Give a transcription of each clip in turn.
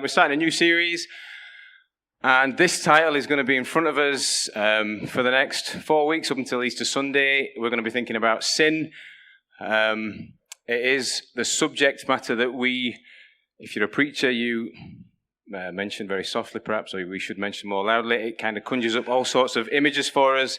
We're starting a new series, and this title is going to be in front of us for the next 4 weeks up until Easter Sunday. We're going to be thinking about sin. It is the subject matter that if you're a preacher, you mention very softly perhaps, or we should mention more loudly. It kind of conjures up all sorts of images for us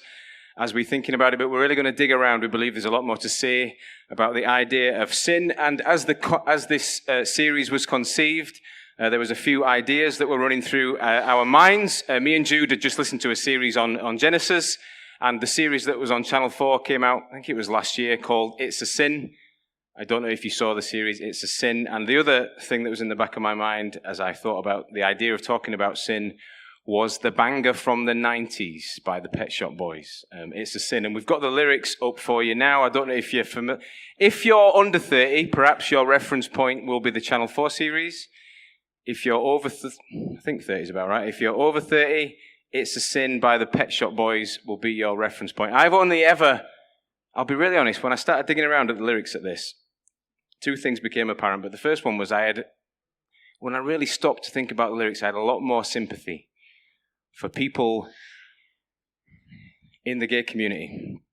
as we're thinking about it, but we're really going to dig around. We believe there's a lot more to say about the idea of sin. And as this series was conceived, there was a few ideas that were running through our minds. Me and Jude had just listened to a series on Genesis, and the series that was on Channel 4 came out, I think it was last year, called It's a Sin. I don't know if you saw the series, It's a Sin. And the other thing that was in the back of my mind as I thought about the idea of talking about sin was the banger from the 90s by the Pet Shop Boys. It's a Sin. And we've got the lyrics up for you now. I don't know if you're familiar. If you're under 30, perhaps your reference point will be the Channel 4 series. If you're over, I think 30 is about right. If you're over 30, It's a Sin by the Pet Shop Boys will be your reference point. I'll be really honest, when I started digging around at the lyrics at this, two things became apparent. But the first one was when I really stopped to think about the lyrics, I had a lot more sympathy for people in the gay community,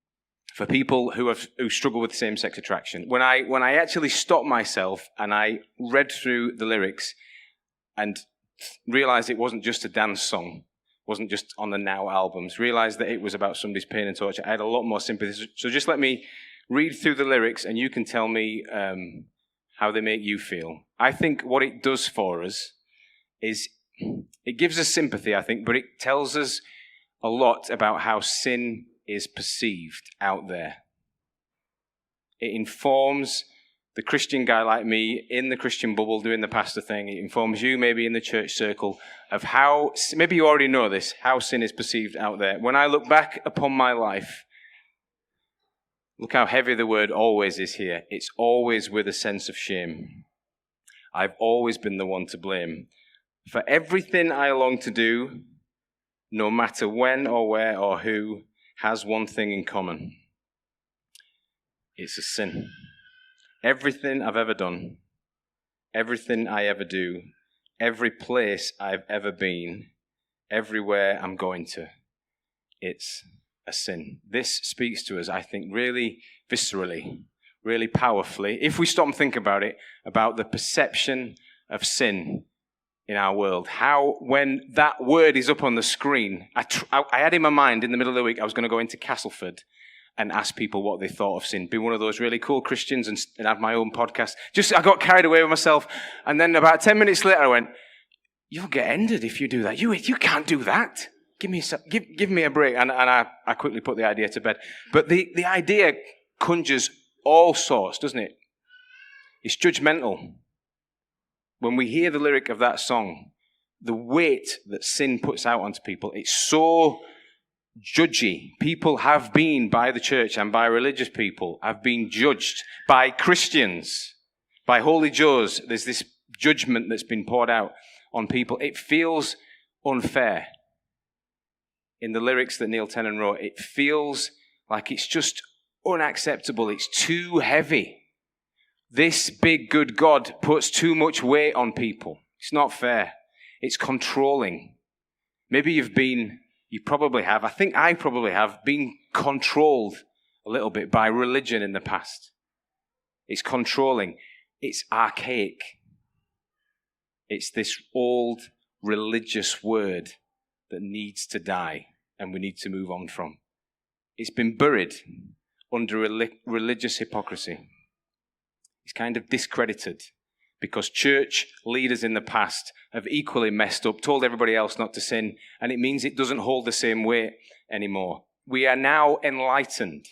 for people who struggle with same-sex attraction. When I actually stopped myself and I read through the lyrics and realized it wasn't just a dance song, wasn't just on the Now albums, realized that it was about somebody's pain and torture, I had a lot more sympathy. So just let me read through the lyrics and you can tell me how they make you feel. I think what it does for us is it gives us sympathy, I think, but it tells us a lot about how sin is perceived out there. It informs the Christian guy like me in the Christian bubble doing the pastor thing. It informs you maybe in the church circle of how, maybe you already know this, how sin is perceived out there. When I look back upon my life, look how heavy the word always is here. It's always with a sense of shame. I've always been the one to blame for everything I long to do, no matter when or where or who, has one thing in common. It's a sin. Everything I've ever done, everything I ever do, every place I've ever been, everywhere I'm going to, it's a sin. This speaks to us, I think, really viscerally, really powerfully, if we stop and think about it, about the perception of sin in our world. How, when that word is up on the screen, I had in my mind in the middle of the week, I was going to go into Castleford and ask people what they thought of sin. Be one of those really cool Christians and have my own podcast. I got carried away with myself. And then about 10 minutes later, I went, you'll get ended if you do that. You can't do that. Give me a break. And I quickly put the idea to bed. But the idea conjures all sorts, doesn't it? It's judgmental. When we hear the lyric of that song, the weight that sin puts out onto people, it's so judgy. People have been, by the church and by religious people, have been judged by Christians, by Holy Joes. There's this judgment that's been poured out on people. It feels unfair. In the lyrics that Neil Tennant wrote, it feels like it's just unacceptable. It's too heavy. This big, good God puts too much weight on people. It's not fair. It's controlling. Maybe you probably have, I think I probably have, been controlled a little bit by religion in the past. It's controlling. It's archaic. It's this old religious word that needs to die and we need to move on from. It's been buried under religious hypocrisy. It's kind of discredited because church leaders in the past have equally messed up, told everybody else not to sin, and it means it doesn't hold the same weight anymore. We are now enlightened.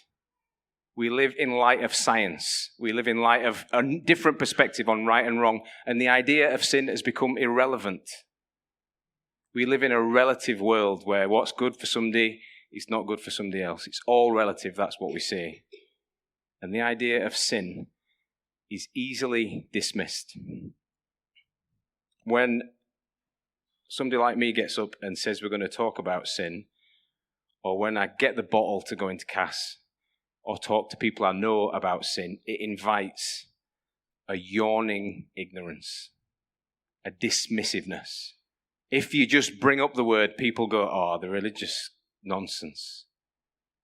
We live in light of science. We live in light of a different perspective on right and wrong, and the idea of sin has become irrelevant. We live in a relative world where what's good for somebody is not good for somebody else. It's all relative, that's what we say. And the idea of sin is easily dismissed. When somebody like me gets up and says we're going to talk about sin, or when I get the bottle to go into Cass, or talk to people I know about sin, it invites a yawning ignorance. a dismissiveness. If you just bring up the word, people go, oh, the religious nonsense.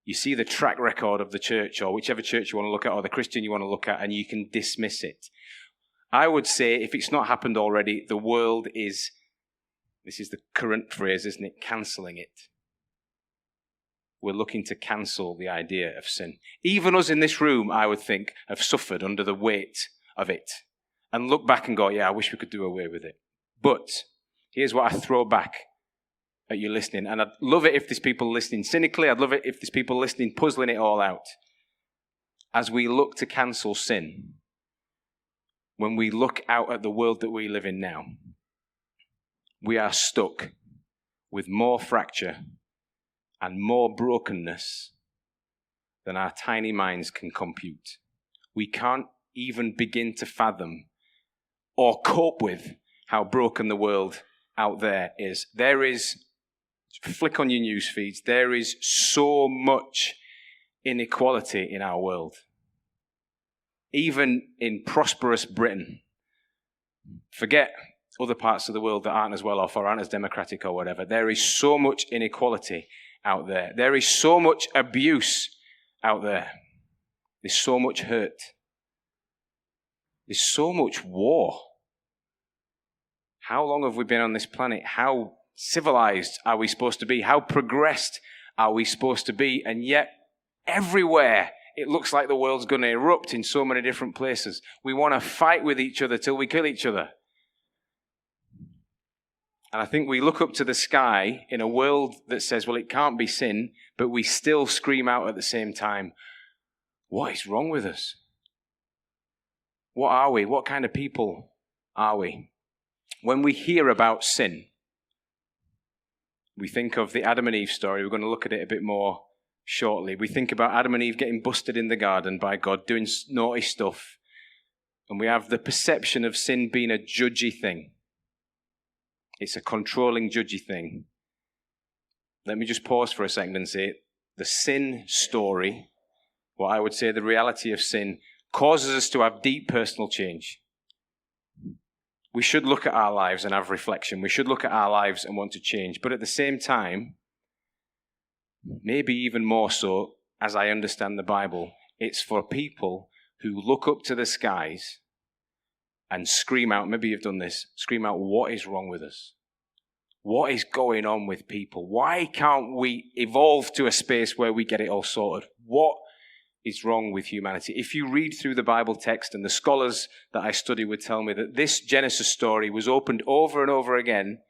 You see the track record of the church, or whichever church you want to look at, or the Christian you want to look at, and you can dismiss it. I would say, if it's not happened already, the world is, this is the current phrase, isn't it, cancelling it. We're looking to cancel the idea of sin. Even us in this room, I would think, have suffered under the weight of it. And look back and go, yeah, I wish we could do away with it. But here's what I throw back at you listening. And I'd love it if there's people listening cynically. I'd love it if there's people listening puzzling it all out. As we look to cancel sin, when we look out at the world that we live in now, we are stuck with more fracture and more brokenness than our tiny minds can compute. We can't even begin to fathom or cope with how broken the world out there is. There is, flick on your news feeds, there is so much inequality in our world. Even in prosperous Britain. Forget other parts of the world that aren't as well off or aren't as democratic or whatever. There is so much inequality out there. There is so much abuse out there. There's so much hurt. There's so much war. How long have we been on this planet? How civilized are we supposed to be? How progressed are we supposed to be? And yet, everywhere, it looks like the world's going to erupt in so many different places. We want to fight with each other till we kill each other. And I think we look up to the sky in a world that says, well, it can't be sin, but we still scream out at the same time, what is wrong with us? What are we? What kind of people are we? When we hear about sin, we think of the Adam and Eve story. We're going to look at it a bit more shortly. We think about Adam and Eve getting busted in the garden by God, doing naughty stuff. And we have the perception of sin being a judgy thing. It's a controlling, judgy thing. Let me just pause for a second and say the sin story, what I would say the reality of sin, causes us to have deep personal change. We should look at our lives and have reflection. We should look at our lives and want to change. But at the same time, maybe even more so, as I understand the Bible, it's for people who look up to the skies and scream out, maybe you've done this, scream out, what is wrong with us? What is going on with people? Why can't we evolve to a space where we get it all sorted? What is wrong with humanity? If you read through the Bible text, and the scholars that I study would tell me that this Genesis story was opened over and over again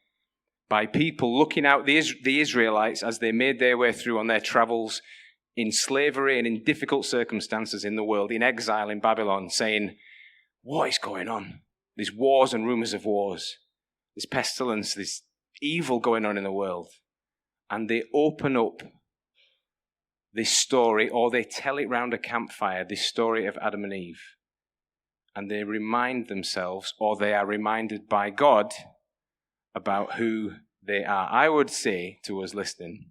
by people looking out the Israelites as they made their way through on their travels in slavery and in difficult circumstances in the world, in exile in Babylon, saying, what is going on? There's wars and rumors of wars. There's pestilence, there's evil going on in the world. And they open up this story, or they tell it round a campfire, this story of Adam and Eve. And they remind themselves, or they are reminded by God, about who they are. I would say to us listening,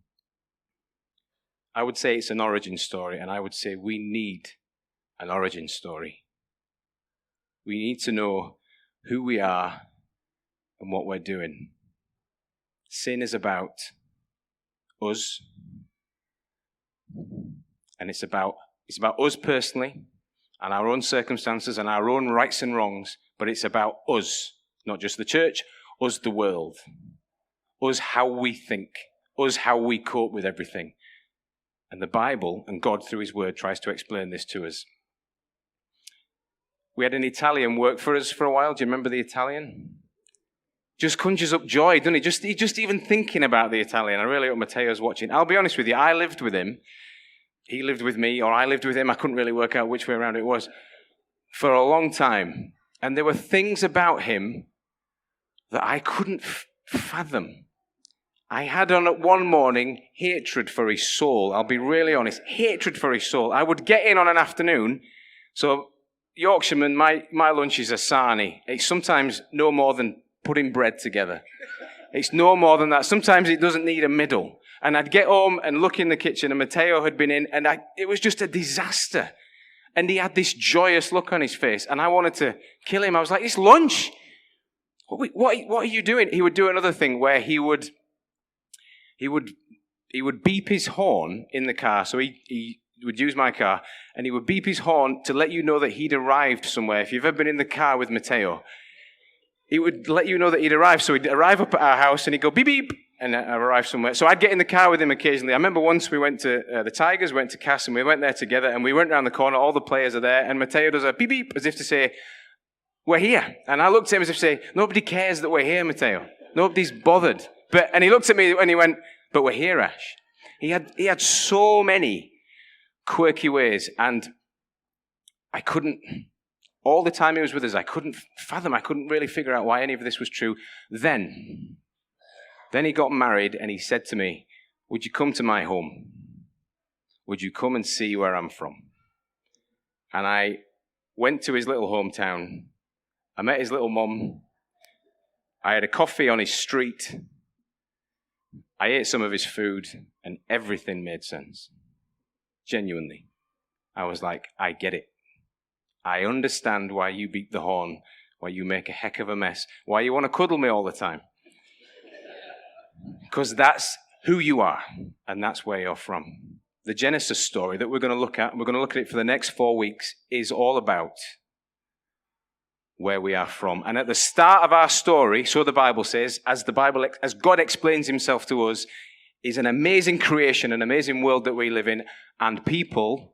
I would say it's an origin story, and I would say we need an origin story. We need to know who we are and what we're doing. Sin is about us, and it's about us personally and our own circumstances and our own rights and wrongs, but it's about us, not just the church, us the world, us how we think, us how we cope with everything. And the Bible and God through his word tries to explain this to us. We had an Italian work for us for a while. Do you remember the Italian? Just conjures up joy, doesn't it? Just even thinking about the Italian. I really hope Matteo's watching. I'll be honest with you, I lived with him. He lived with me, or I lived with him. I couldn't really work out which way around it was. For a long time. And there were things about him that I couldn't fathom. I had on at one morning hatred for his soul. I'll be really honest. Hatred for his soul. I would get in on an afternoon. So Yorkshireman, my lunch is a sarnie. It's sometimes no more than putting bread together. It's no more than that. Sometimes it doesn't need a middle. And I'd get home and look in the kitchen, and Matteo had been in, and it was just a disaster. And he had this joyous look on his face, and I wanted to kill him. I was like, it's lunch. what are you doing? He would do another thing where he would beep his horn in the car. So he would use my car, and he would beep his horn to let you know that he'd arrived somewhere. If you've ever been in the car with Matteo, he would let you know that he'd arrived. So he'd arrive up at our house, and he'd go beep, beep, and I arrived somewhere. So I'd get in the car with him occasionally. I remember once we went to the Tigers, went to Cass, and we went there together, and we went around the corner. All the players are there, and Matteo does a beep, beep, as if to say, we're here. And I looked at him as if to say, nobody cares that we're here, Matteo. Nobody's bothered. And he looked at me and he went, but we're here, Ash. He had so many quirky ways, and I couldn't, all the time he was with us, I couldn't really figure out why any of this was true. Then he got married, and he said to me, would you come to my home? Would you come and see where I'm from? And I went to his little hometown. I met his little mum. I had a coffee on his street. I ate some of his food, and everything made sense. Genuinely. I was like, I get it. I understand why you beat the horn, why you make a heck of a mess, why you want to cuddle me all the time. Because that's who you are, and that's where you're from. The Genesis story that we're going to look at, and we're going to look at it for the next 4 weeks, is all about where we are from. And at the start of our story, so the Bible says, as God explains himself to us, is an amazing creation, an amazing world that we live in, and people,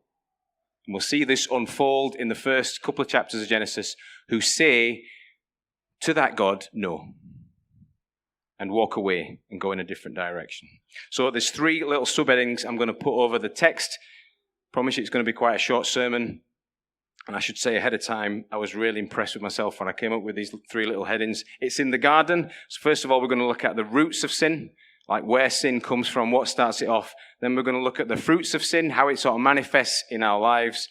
and we'll see this unfold in the first couple of chapters of Genesis, who say to that God, no, and walk away and go in a different direction. So there's 3 little subheadings I'm going to put over the text. Promise you it's going to be quite a short sermon. And I should say ahead of time, I was really impressed with myself when I came up with these 3 little headings. It's in the garden. So first of all, we're going to look at the roots of sin, like where sin comes from, what starts it off. Then we're going to look at the fruits of sin, how it sort of manifests in our lives.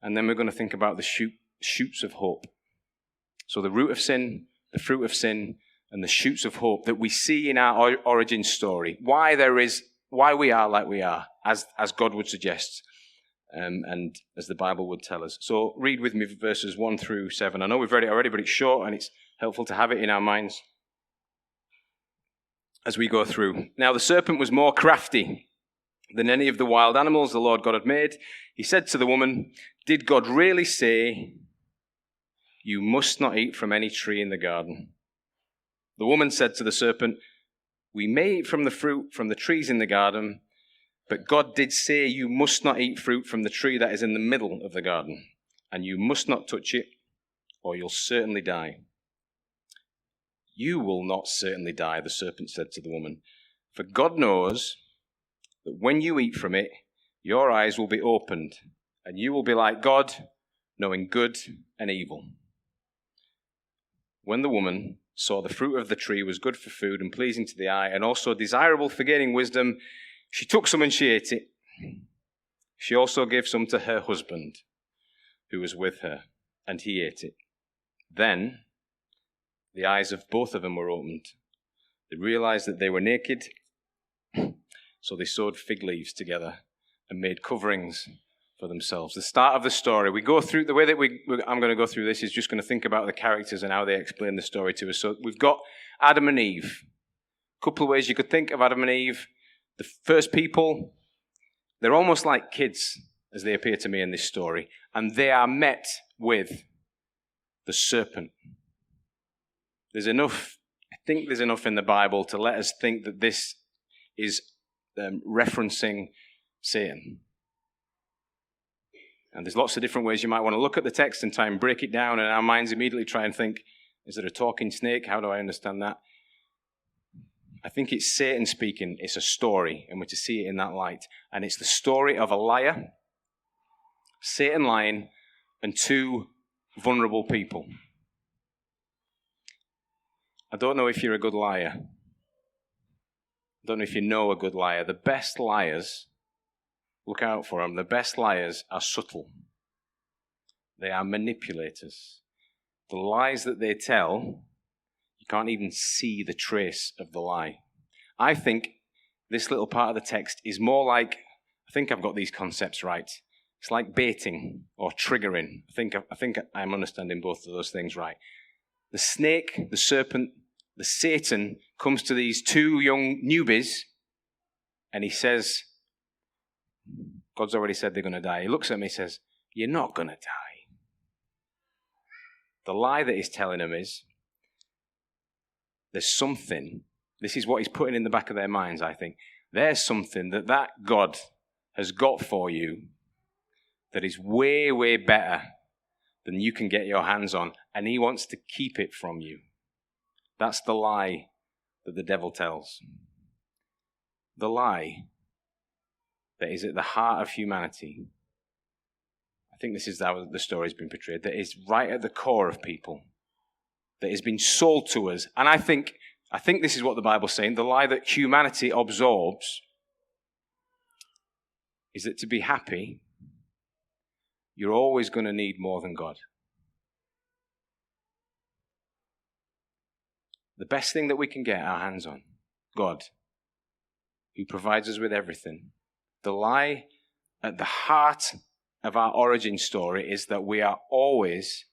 And then we're going to think about the shoots of hope. So the root of sin, the fruit of sin, and the shoots of hope that we see in our origin story. Why we are like we are, as God would suggest. And as the Bible would tell us. So read with me verses 1 through 7. I know we've read it already, but it's short and it's helpful to have it in our minds as we go through. Now the serpent was more crafty than any of the wild animals the Lord God had made. He said to the woman, did God really say, you must not eat from any tree in the garden? The woman said to the serpent, we may eat from the fruit from the trees in the garden, but God did say you must not eat fruit from the tree that is in the middle of the garden, and you must not touch it, or you'll certainly die. You will not certainly die, the serpent said to the woman, for God knows that when you eat from it, your eyes will be opened, and you will be like God, knowing good and evil. When the woman saw the fruit of the tree was good for food and pleasing to the eye, and also desirable for gaining wisdom, she took some and she ate it. She also gave some to her husband, who was with her, and he ate it. Then the eyes of both of them were opened. They realized that they were naked, so they sewed fig leaves together and made coverings for themselves. The start of the story, we go through, the way that I'm going to go through this is just going to think about the characters and how they explain the story to us. So we've got Adam and Eve. A couple of ways you could think of Adam and Eve. The first people, they're almost like kids, as they appear to me in this story, and they are met with the serpent. I think there's enough in the Bible to let us think that this is referencing Satan. And there's lots of different ways you might want to look at the text and try and break it down, and our minds immediately try and think, is it a talking snake? How do I understand that? I think it's Satan speaking. It's a story, and we're to see it in that light. And it's the story of a liar, Satan lying, and 2 vulnerable people. I don't know if you're a good liar. I don't know if you know a good liar. The best liars, look out for them, the best liars are subtle. They are manipulators. The lies that they tell, you can't even see the trace of the lie. I think this little part of the text is more like, I think I've got these concepts right. It's like baiting or triggering. I think I'm understanding both of those things right. the snake, the serpent, the Satan comes to these two young newbies and he says, God's already said they're going to die. He looks at me and says, you're not going to die. The lie that he's telling them is, there's something, this is what he's putting in the back of their minds, I think. There's something that God has got for you that is way, way better than you can get your hands on, and he wants to keep it from you. That's the lie that the devil tells. The lie that is at the heart of humanity. I think this is how the story's been portrayed, that is right at the core of people, that has been sold to us. And I think this is what the Bible's saying. The lie that humanity absorbs is that to be happy, you're always going to need more than God. The best thing that we can get our hands on, God, who provides us with everything. The lie at the heart of our origin story is that we are always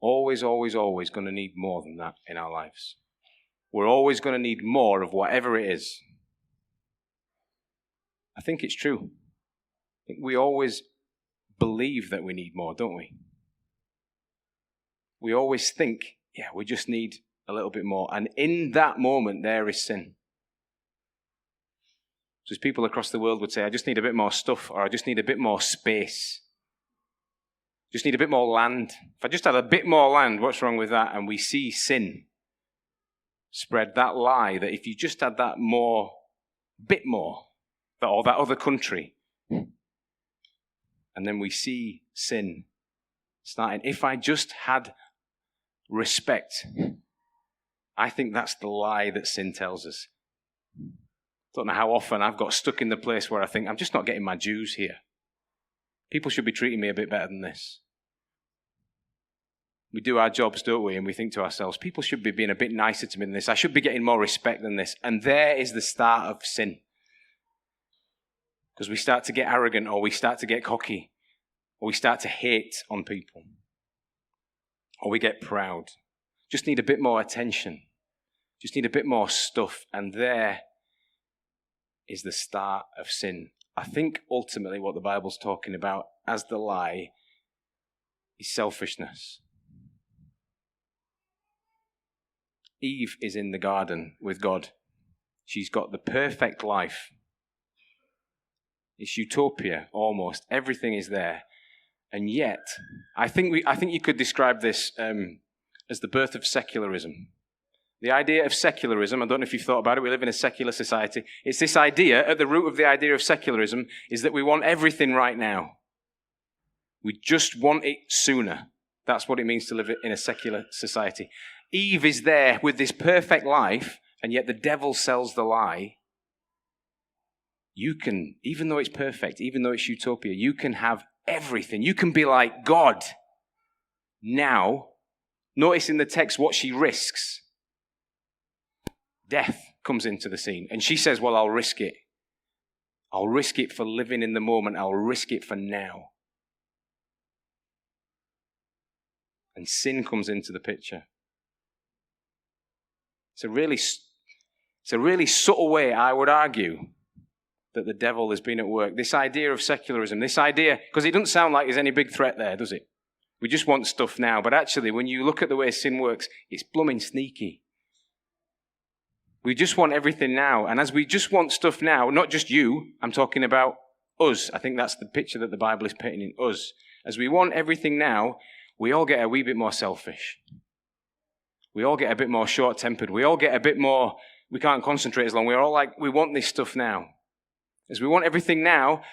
going to need more than that in our lives. We're always going to need more of whatever it is. I think it's true. I think we always believe that we need more, don't we? We always think, yeah, we just need a little bit more. And in that moment, there is sin. So as people across the world would say, I just need a bit more stuff, or I just need a bit more space. Just need a bit more land. If I just had a bit more land, what's wrong with that? And we see sin spread, that lie that if you just had that more, bit more, or that other country, and then we see sin starting. If I just had respect, I think that's the lie that sin tells us. Don't know how often I've got stuck in the place where I think, I'm just not getting my dues here. People should be treating me a bit better than this. We do our jobs, don't we? And we think to ourselves, people should be being a bit nicer to me than this. I should be getting more respect than this. And there is the start of sin. Because we start to get arrogant, or we start to get cocky, or we start to hate on people, or we get proud. Just need a bit more attention. Just need a bit more stuff. And there is the start of sin. I think ultimately what the Bible's talking about as the lie is selfishness. Eve is in the garden with God. She's got the perfect life. It's utopia, almost. Everything is there. And yet, I think you could describe this as the birth of secularism. The idea of secularism, I don't know if you've thought about it, we live in a secular society. It's this idea, at the root of the idea of secularism, is that we want everything right now. We just want it sooner. That's what it means to live in a secular society. Eve is there with this perfect life, and yet the devil sells the lie. You can, even though it's perfect, even though it's utopia, you can have everything. You can be like God. Now, notice in the text what she risks. Death comes into the scene. And she says, well, I'll risk it. I'll risk it for living in the moment. I'll risk it for now. And sin comes into the picture. It's a really subtle way, I would argue, that the devil has been at work. This idea of secularism, this idea, because it doesn't sound like there's any big threat there, does it? We just want stuff now. But actually, when you look at the way sin works, it's blooming sneaky. We just want everything now. And as we just want stuff now, not just you, I'm talking about us. I think that's the picture that the Bible is painting in us. As we want everything now, we all get a wee bit more selfish. We all get a bit more short-tempered. We all get a bit more, we can't concentrate as long. We're all like, we want this stuff now. As we want everything now,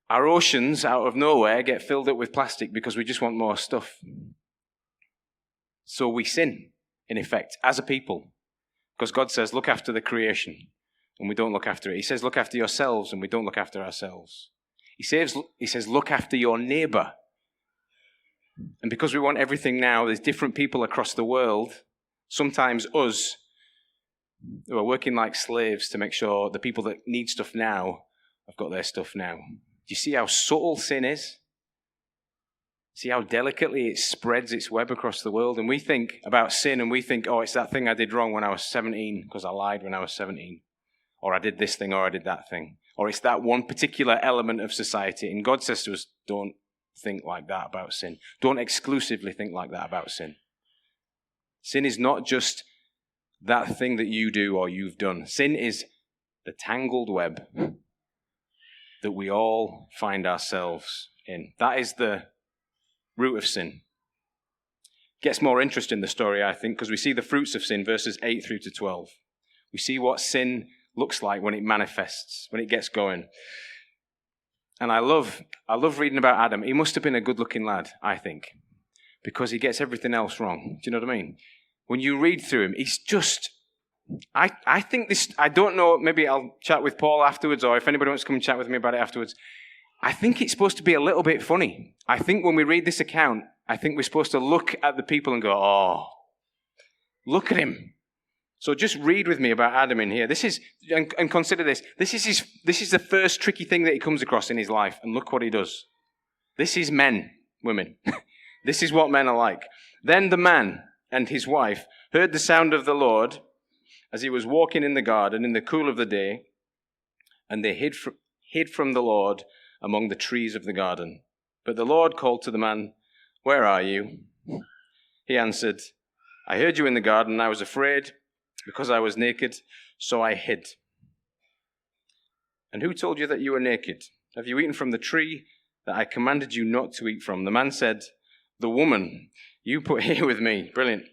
our oceans out of nowhere get filled up with plastic because we just want more stuff. So we sin, in effect, as a people. Because God says, look after the creation, and we don't look after it. He says, look after yourselves, and we don't look after ourselves. He says, look after your neighbor. And because we want everything now, there's different people across the world, sometimes us, who are working like slaves to make sure the people that need stuff now have got their stuff now. Do you see how subtle sin is? See how delicately it spreads its web across the world? And we think about sin and we think, oh, it's that thing I did wrong when I was 17 because I lied when I was 17. Or I did this thing or I did that thing. Or it's that one particular element of society. And God says to us, don't think like that about sin. Don't exclusively think like that about sin. Sin is not just that thing that you do or you've done. Sin is the tangled web that we all find ourselves in. That is the root of sin. Gets more interest in the story, I think, because we see the fruits of sin, verses 8 through to 12. We see what sin looks like when it manifests, when it gets going. And I love reading about Adam. He must have been a good-looking lad, I think, because he gets everything else wrong. Do you know what I mean? When you read through him, he's just... I think this... I don't know, maybe I'll chat with Paul afterwards, or if anybody wants to come and chat with me about it afterwards. I think it's supposed to be a little bit funny. I think when we read this account, I think we're supposed to look at the people and go, oh, look at him. So just read with me about Adam in here. This is, and consider this. This is the first tricky thing that he comes across in his life. And look what he does. This is men, women. This is what men are like. Then the man and his wife heard the sound of the Lord as he was walking in the garden in the cool of the day, and they hid from the Lord among the trees of the garden. But the Lord called to the man, "Where are you?" He answered, "I heard you in the garden, and I was afraid because I was naked, so I hid." "And who told you that you were naked? Have you eaten from the tree that I commanded you not to eat from?" The man said, "The woman you put here with me," brilliant,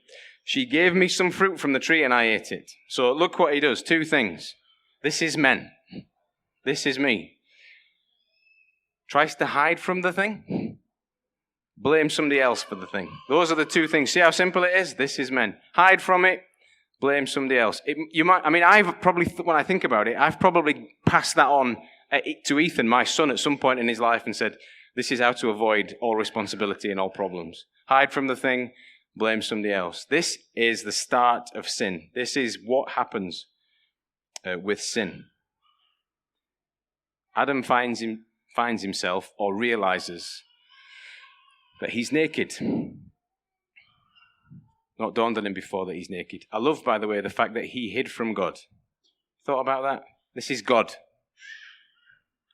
"she gave me some fruit from the tree and I ate it." So look what he does. Two things. This is men. This is me. Tries to hide from the thing. Blame somebody else for the thing. Those are the two things. See how simple it is? This is men. Hide from it. Blame somebody else. I've probably, when I think about it, I've probably passed that on to Ethan, my son, at some point in his life and said, this is how to avoid all responsibility and all problems. Hide from the thing, blame somebody else. This is the start of sin. This is what happens with sin. Adam finds himself or realizes that he's naked. Not dawned on him before that he's naked. I love, by the way, the fact that he hid from God. Thought about that? This is God.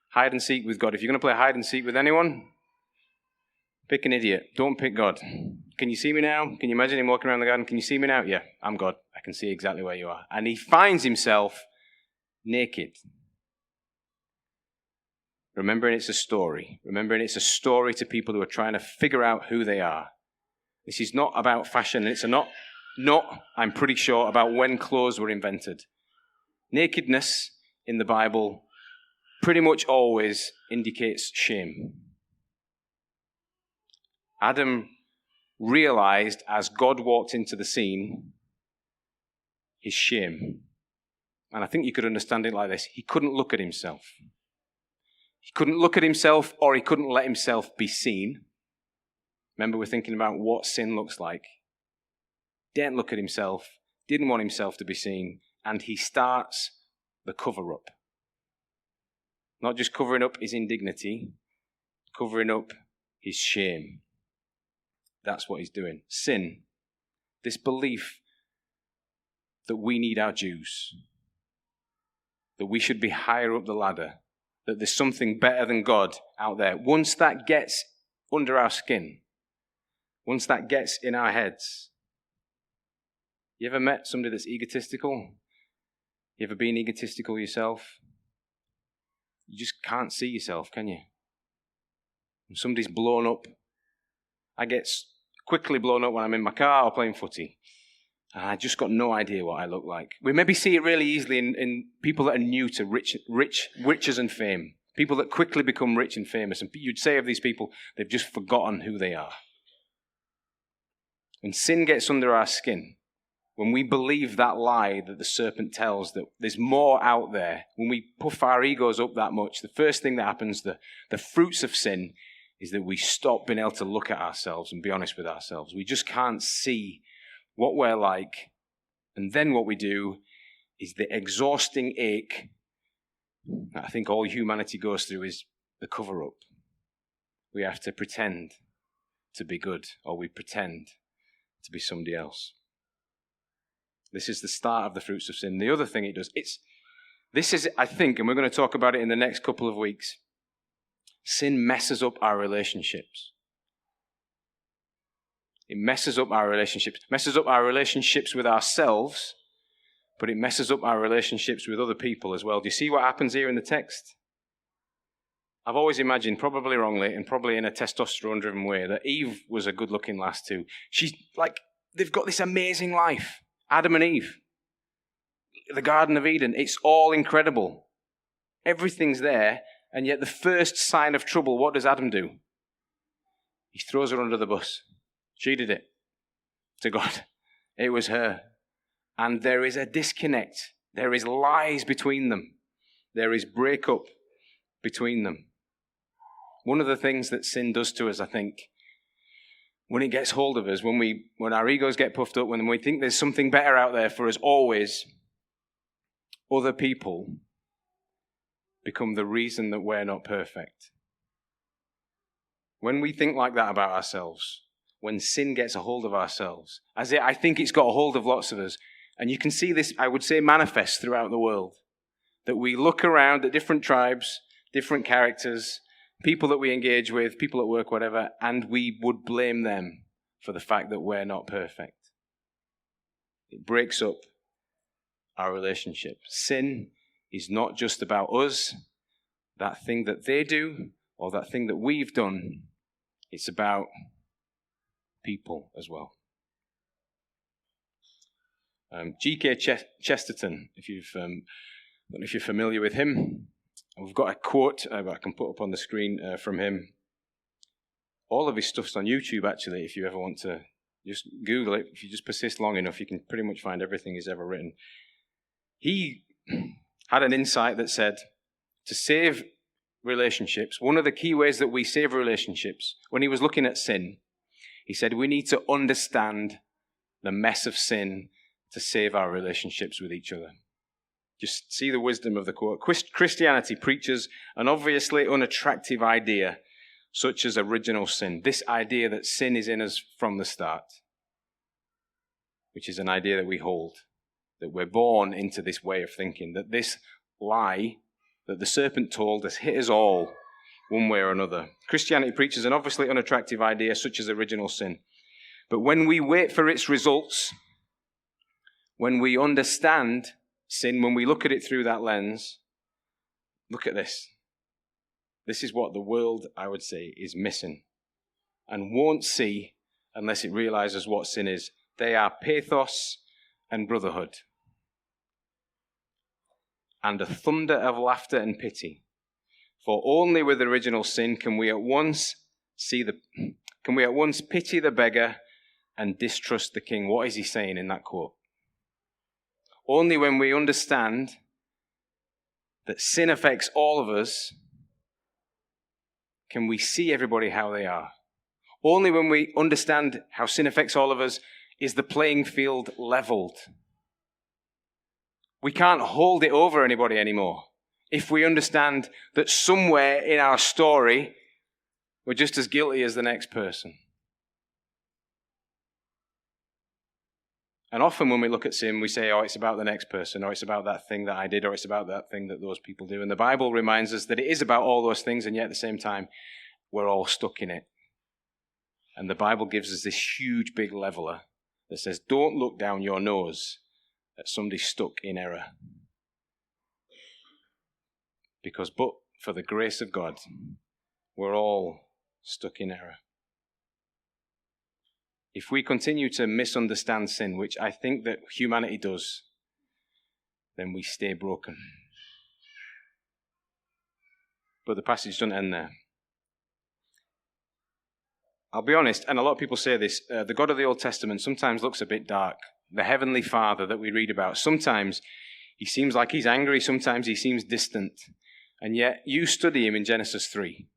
Hide and seek with God. If you're going to play hide and seek with anyone, pick an idiot. Don't pick God. Can you see me now? Can you imagine him walking around the garden? Can you see me now? Yeah, I'm God. I can see exactly where you are. And he finds himself naked. Remembering it's a story. Remembering it's a story to people who are trying to figure out who they are. This is not about fashion. It's not, I'm pretty sure, about when clothes were invented. Nakedness in the Bible pretty much always indicates shame. Adam realized as God walked into the scene his shame. And I think you could understand it like this. He couldn't look at himself. He couldn't look at himself, or he couldn't let himself be seen. Remember, we're thinking about what sin looks like. Didn't look at himself, didn't want himself to be seen, and he starts the cover-up. Not just covering up his indignity, covering up his shame. That's what he's doing. Sin, this belief that we need our dues, that we should be higher up the ladder, that there's something better than God out there. Once that gets under our skin, once that gets in our heads. You ever met somebody that's egotistical? You ever been egotistical yourself? You just can't see yourself, can you? When somebody's blown up, I get quickly blown up when I'm in my car or playing footy. And I just got no idea what I look like. We maybe see it really easily in people that are new to riches and fame. People that quickly become rich and famous. And you'd say of these people, they've just forgotten who they are. When sin gets under our skin, when we believe that lie that the serpent tells, that there's more out there, when we puff our egos up that much, the first thing that happens, the fruits of sin, is that we stop being able to look at ourselves and be honest with ourselves. We just can't see what we're like. And then what we do is the exhausting ache that I think all humanity goes through is the cover-up. We have to pretend. to be good, or we pretend to be somebody else. This is the start of the fruits of sin. The other thing it does, this is, I think, and we're going to talk about it in the next couple of weeks, sin messes up our relationships. It messes up our relationships with ourselves, but it messes up our relationships with other people as well. Do you see what happens here in the text? I've always imagined, probably wrongly, and probably in a testosterone-driven way, that Eve was a good-looking lass too. She's like, they've got this amazing life. Adam and Eve. The Garden of Eden. It's all incredible. Everything's there, and yet the first sign of trouble, what does Adam do? He throws her under the bus. She did it. To God. It was her. And there is a disconnect. There is lies between them. There is breakup between them. One of the things that sin does to us, I think, when it gets hold of us, when our egos get puffed up, when we think there's something better out there for us always, other people become the reason that we're not perfect. When we think like that about ourselves, when sin gets a hold of ourselves, I think it's got a hold of lots of us, and you can see this, I would say, manifest throughout the world, that we look around at different tribes, different characters, people that we engage with, people at work, whatever, and we would blame them for the fact that we're not perfect. It breaks up our relationship. Sin is not just about us, that thing that they do, or that thing that we've done. It's about people as well. G.K. Chesterton, if I don't know if you're familiar with him. We've got a quote I can put up on the screen from him. All of his stuff's on YouTube, actually, if you ever want to just Google it. If you just persist long enough, you can pretty much find everything he's ever written. He had an insight that said, to save relationships, one of the key ways that we save relationships, when he was looking at sin, he said we need to understand the mess of sin to save our relationships with each other. Just see the wisdom of the quote. Christianity preaches an obviously unattractive idea, such as original sin. This idea that sin is in us from the start, which is an idea that we hold, that we're born into this way of thinking, that this lie that the serpent told has hit us all one way or another. Christianity preaches an obviously unattractive idea, such as original sin. But when we wait for its results, when we understand sin, when we look at it through that lens, look at this. This is what the world, I would say, is missing and won't see unless it realizes what sin is. They are pathos and brotherhood, and a thunder of laughter and pity. For only with original sin can we at once pity the beggar and distrust the king. What is he saying in that quote? Only when we understand that sin affects all of us can we see everybody how they are. Only when we understand how sin affects all of us is the playing field leveled. We can't hold it over anybody anymore if we understand that somewhere in our story we're just as guilty as the next person. And often when we look at sin, we say, oh, it's about the next person, or it's about that thing that I did, or it's about that thing that those people do. And the Bible reminds us that it is about all those things, and yet at the same time, we're all stuck in it. And the Bible gives us this huge big leveler that says, don't look down your nose at somebody stuck in error. Because but for the grace of God, we're all stuck in error. If we continue to misunderstand sin, which I think that humanity does, then we stay broken. But the passage doesn't end there. I'll be honest, and a lot of people say this, the God of the Old Testament sometimes looks a bit dark. The Heavenly Father that we read about, sometimes he seems like he's angry, sometimes he seems distant. And yet you study him in Genesis 3.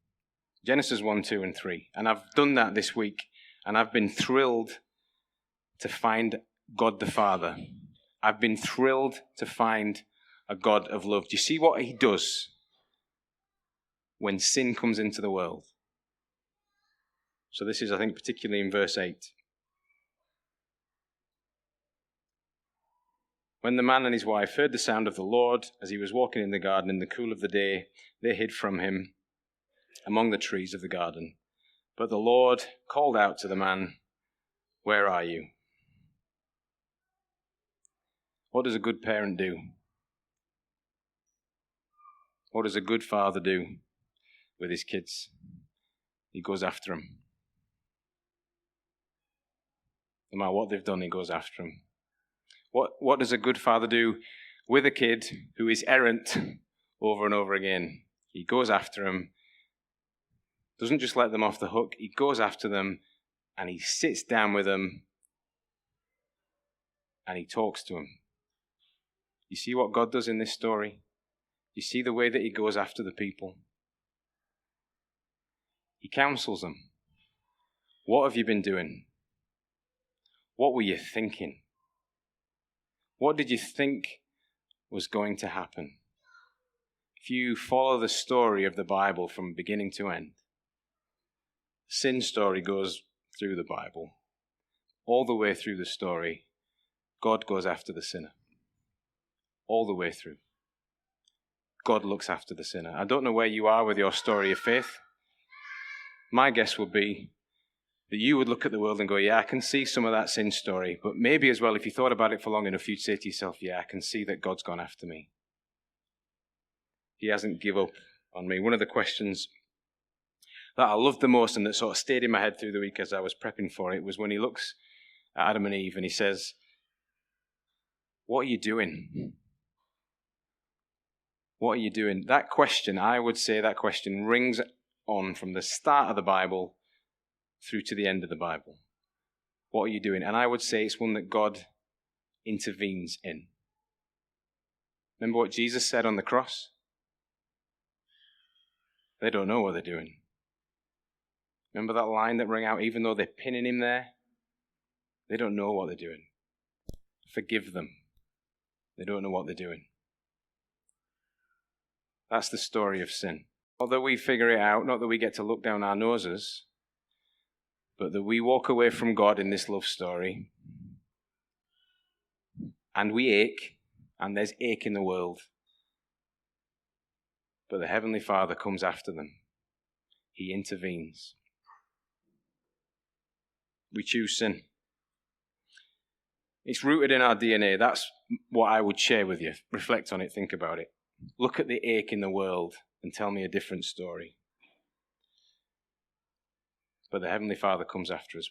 Genesis 1, 2, and 3. And I've done that this week. And I've been thrilled to find God the Father. I've been thrilled to find a God of love. Do you see what he does when sin comes into the world? So this is, I think, particularly in verse 8. When the man and his wife heard the sound of the Lord as he was walking in the garden in the cool of the day, they hid from him among the trees of the garden. But the Lord called out to the man, "Where are you?" What does a good parent do? What does a good father do with his kids? He goes after them. No matter what they've done, he goes after them. What does a good father do with a kid who is errant over and over again? He goes after them, doesn't just let them off the hook. He goes after them and he sits down with them and he talks to them. You see what God does in this story? You see the way that he goes after the people? He counsels them. What have you been doing? What were you thinking? What did you think was going to happen? If you follow the story of the Bible from beginning to end, the sin story goes through the Bible. All the way through the story, God goes after the sinner. All the way through. God looks after the sinner. I don't know where you are with your story of faith. My guess would be that you would look at the world and go, yeah, I can see some of that sin story. But maybe as well, if you thought about it for long enough, you'd say to yourself, yeah, I can see that God's gone after me. He hasn't given up on me. One of the questions that I loved the most and that sort of stayed in my head through the week as I was prepping for it was when he looks at Adam and Eve and he says, "What are you doing? What are you doing?" That question, I would say that question rings on from the start of the Bible through to the end of the Bible. What are you doing? And I would say it's one that God intervenes in. Remember what Jesus said on the cross? They don't know what they're doing. Remember that line that rang out, even though they're pinning him there? They don't know what they're doing. Forgive them. They don't know what they're doing. That's the story of sin. Not that we figure it out, not that we get to look down our noses, but that we walk away from God in this love story, and we ache, and there's ache in the world. But the Heavenly Father comes after them. He intervenes. We choose sin. It's rooted in our DNA. That's what I would share with you. Reflect on it, think about it. Look at the ache in the world and tell me a different story. But the Heavenly Father comes after us.